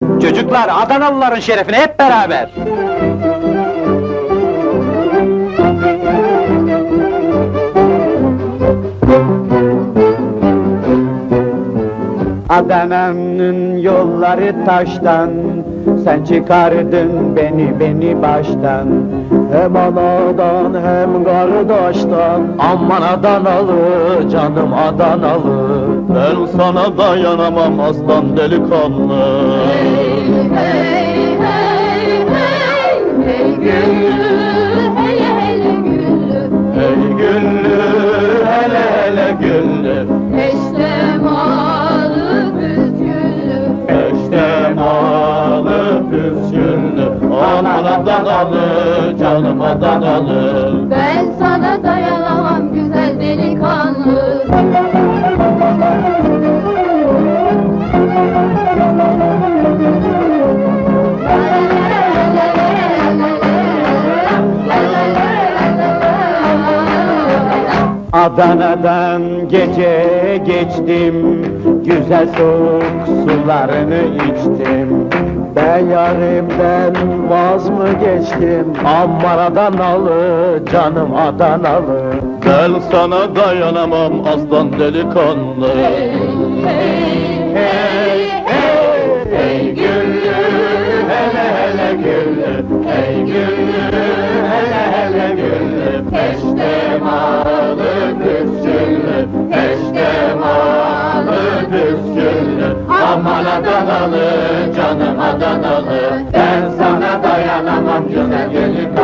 Çocuklar, Adanalıların şerefine hep beraber! Adana'nın yolları taştan, sen çıkardın beni baştan. Hem anadan hem kardeşten, aman Adanalı, canım Adanalı. Ben sana dayanamam aslan delikanlı. Hey, hey, hey, hey güllü, hele hele güllü. Ey güllü, hele hele güllü. Peştemalı püsküllü. Peştemalı püsküllü, aman Adanalı, canım Adanalı. Ben sana dayanamam güzel delikanlı. Adana'dan gece geçtim, güzel soğuk sularını içtim. Ben yarimden vaz mı geçtim? Aman Adanalı, canım Adanalı. Ben sana dayanamam aslan delikanlı. Hey, hey, hey, Ey güllü, hele hele güllü. Ey güllü, hele hele güllü. Peştemalı püsküllü, peştemalı püsküllü. Aman Adanalı, canım Adanalı. Ben sana dayanamam güzel delikanlı.